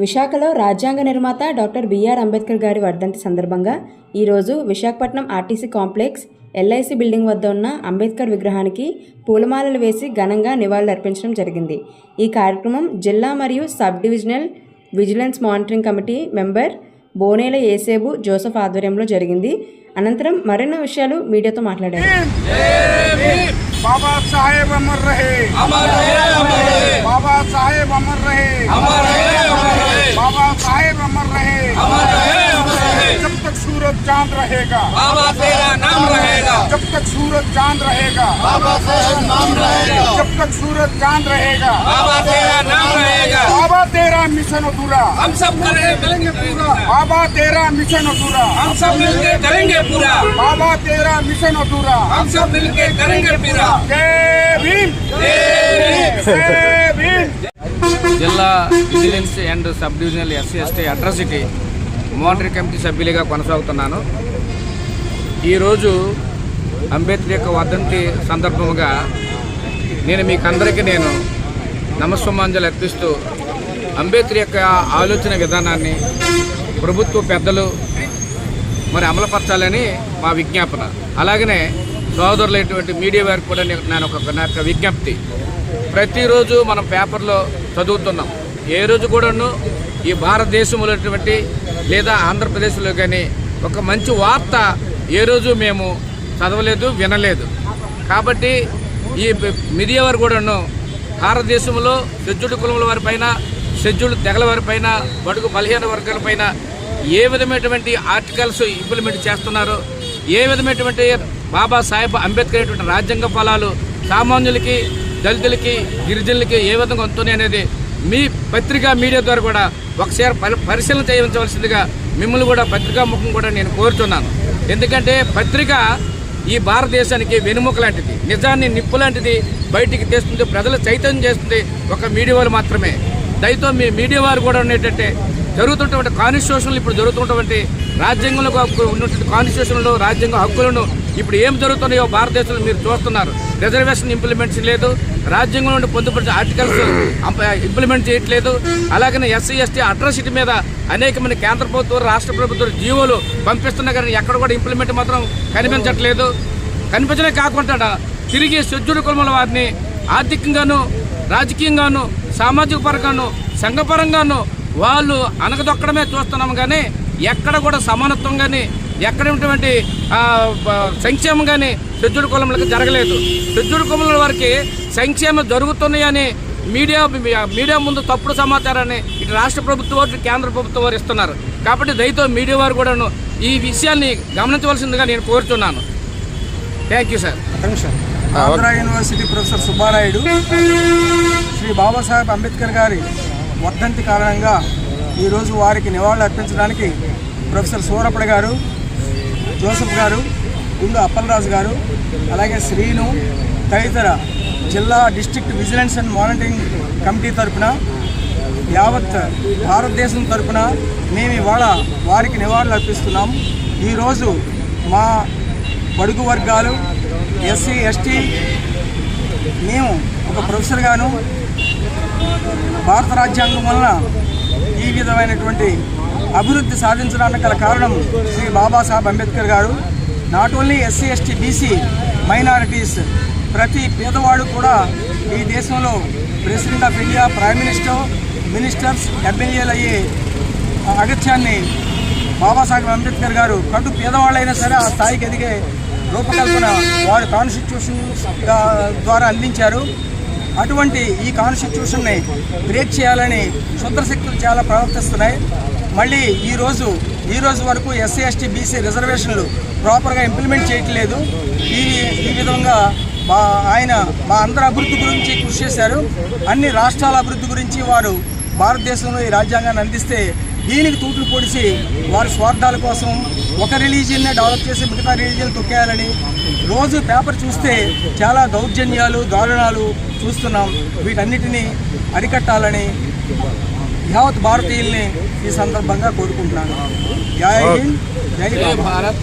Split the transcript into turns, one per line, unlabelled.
విశాఖలో రాజ్యాంగ నిర్మాత డాక్టర్ బిఆర్ అంబేద్కర్ గారి వర్ధంతి సందర్భంగా ఈరోజు Visakhapatnam RTC complex LIC building వద్ద ఉన్న అంబేద్కర్ విగ్రహానికి పూలమాలలు వేసి ఘనంగా నివాళులర్పించడం జరిగింది. ఈ కార్యక్రమం జిల్లా మరియు sub divisional vigilance monitoring committee member Bonela Esebu Joseph ఆధ్వర్యంలో జరిగింది. అనంతరం మరిన్ని విషయాలు మీడియాతో మాట్లాడారు.
बाबा साहेब अमर रहे, बाबा साहेब अमर रहे, बाबा साहेब अमर रहे, जब तक सूरज चांद रहेगा बाबा तेरा नाम रहेगा, जब तक सूरज चांद रहेगा बाबा तेरा नाम रहेगा, जब तक सूरज चांद रहेगा बाबा तेरा नाम रहेगा, बाबा तेरा मिशन अधूरा हम सब करेंगे पूरा, बाबा तेरा मिशन अधूरा हम सब मिलके करेंगे पूरा, बाबा तेरा मिशन अधूरा हम सब मिलके करेंगे पूरा.
జిల్లా vigilance and sub divisional SC ST atrocity monitoring committee సభ్యులుగా కొనసాగుతున్నాను. ఈరోజు అంబేద్కర్ యొక్క వర్ధంతి సందర్భంగా మీకందరికీ నమస్సుమాంజలి అర్పిస్తూ అంబేద్కర్ యొక్క ఆలోచన విధానాన్ని ప్రభుత్వ పెద్దలు అమలుపరచాలని మా విజ్ఞాపన. అలాగనే సోదరులైనటువంటి మీడియా వారికి కూడా నా యొక్క విజ్ఞప్తి. ప్రతిరోజు మనం పేపర్లో చదువుతున్నాం. ఏ రోజు కూడాను ఈ భారతదేశంలో లేదా ఆంధ్రప్రదేశ్లో కానీ ఒక మంచి వార్త ఏ రోజు మేము చదవలేదు, వినలేదు. కాబట్టి ఈ మీడియా వారు కూడాను భారతదేశంలో షెడ్యూల్డ్ కులముల వారిపైన, షెడ్యూల్డ్ తెగల వారిపైన, బడుగు బలహీన వర్గాలపైన ఏ విధమైనటువంటి ఆర్టికల్స్ ఇంప్లిమెంట్ చేస్తున్నారో, ఏ విధమైనటువంటి బాబాసాహెబ్ అంబేద్కర్ అనేటువంటి రాజ్యాంగ ఫలాలు సామాన్యులకి, దళితులకి, గిరిజనులకి ఏ విధంగా ఉంటుంది అనేది మీ పత్రికా మీడియా ద్వారా కూడా ఒకసారి పరిశీలన చేయవలసిందిగా మిమ్మల్ని కూడా పత్రికా ముఖం కూడా నేను కోరుతున్నాను. ఎందుకంటే పత్రిక ఈ భారతదేశానికి వెనుముక లాంటిది, నిజాన్ని నిప్పు లాంటిది బయటికి తెస్తుంది, ప్రజలు చైతన్యం చేస్తుంది ఒక మీడియా వారు మాత్రమే. దయతో మీ మీడియా వారు కూడా ఉన్నటువంటి జరుగుతున్నటువంటి కాన్స్టిట్యూషన్లు, ఇప్పుడు జరుగుతున్నటువంటి రాజ్యాంగంలో ఉన్నటువంటి కాన్స్టిట్యూషన్లో రాజ్యాంగ హక్కులను ఇప్పుడు ఏం జరుగుతున్నాయో భారతదేశంలో మీరు చూస్తున్నారు. రిజర్వేషన్ ఇంప్లిమెంట్ లేదు, రాజ్యాంగంలో నుండి పొందుపరిచిన ఆర్టికల్స్ ఇంప్లిమెంట్ చేయట్లేదు. అలాగనే ఎస్సీ ఎస్టీ అట్రాసిటీ మీద అనేకమైన కేంద్ర ప్రభుత్వం, రాష్ట్ర ప్రభుత్వం జీవోలు పంపిస్తున్నా కానీ ఎక్కడ కూడా ఇంప్లిమెంట్ మాత్రం కనిపించట్లేదు. కనిపించడమే కాకుండా తిరిగి షెడ్యూల్డ్ కులముల వారిని ఆర్థికంగాను, రాజకీయంగాను, సామాజిక పరంగాను, సంఘపరంగాను వాళ్ళు అనగదొక్కడమే చూస్తున్నాం. కానీ ఎక్కడ కూడా సమానత్వం కానీ, ఎక్కడ ఉన్నటువంటి సంక్షేమం కానీ షెడ్యూల్డ్ కులములకు జరగలేదు. షెడ్యూల్డ్ కులముల వారికి సంక్షేమం జరుగుతున్నాయని మీడియా ముందు తప్పుడు సమాచారాన్ని ఇటు రాష్ట్ర ప్రభుత్వం వారు, కేంద్ర ప్రభుత్వం వారు ఇస్తున్నారు. కాబట్టి దయతో మీడియా వారు కూడాను ఈ విషయాన్ని గమనించవలసిందిగా నేను కోరుతున్నాను. Thank you sir.
Andhra university professor Subbarayudu Shri Babasaheb Ambedkar గారి వర్ధంతి కారణంగా ఈరోజు వారికి నివాళులు అర్పించడానికి ప్రొఫెసర్ సూరప్పడి గారు, జోసెఫ్ గారు, గుండు అప్పలరాజు గారు, అలాగే శ్రీను తదితర జిల్లా district vigilance and monitoring committee తరఫున, యావత్ భారతదేశం తరఫున మేము ఇవాళ వారికి నివాళులు అర్పిస్తున్నాం. ఈరోజు మా బడుగు వర్గాలు, ఎస్సీ ఎస్టీ, మేము ఒక ప్రొఫెసర్గాను భారత రాజ్యాంగం వలన ఈ విధమైనటువంటి అభివృద్ధి సాధించడానికి గల కారణం శ్రీ బాబాసాహెబ్ అంబేద్కర్ గారు. Not only SC ST BC minorities, ప్రతి పేదవాడు కూడా ఈ దేశంలో president of India, prime minister, ministers, ఎమ్మెల్యేలు అయ్యే అగత్యాన్ని బాబాసాహెబ్ అంబేద్కర్ గారు కటు పేదవాళ్ళైనా సరే ఆ స్థాయికి ఎదిగే రూపకల్పన వారు కాన్స్టిట్యూషన్ ద్వారా అందించారు. అటువంటి ఈ కాన్స్టిట్యూషన్ని బ్రేక్ చేయాలని శుద్రశక్తులు చాలా ప్రవర్తిస్తున్నాయి. మళ్ళీ ఈ రోజు వరకు ఎస్సీ ఎస్టీ బీసీ రిజర్వేషన్లు ప్రాపర్గా ఇంప్లిమెంట్ చేయట్లేదు. ఈ విధంగా ఆయన మా అందరి అభివృద్ధి గురించి కృషి చేశారు. అన్ని రాష్ట్రాల అభివృద్ధి గురించి వారు భారతదేశంలో ఈ రాజ్యాంగాన్ని అందిస్తే దీనికి తూట్లు పొడిచి వారి స్వార్థాల కోసం ఒక రిలీజియన్నే డెవలప్ చేసి మిగతా రిలీజియన్ తొక్కేయాలని రోజు పేపర్ చూస్తే చాలా దౌర్జన్యాలు, దారుణాలు చూస్తున్నాం. వీటన్నిటినీ అరికట్టాలని యావత్ భారతీయుల్ని ఈ సందర్భంగా కోరుకుంటున్నాను. జై హింద్, జై భారత్.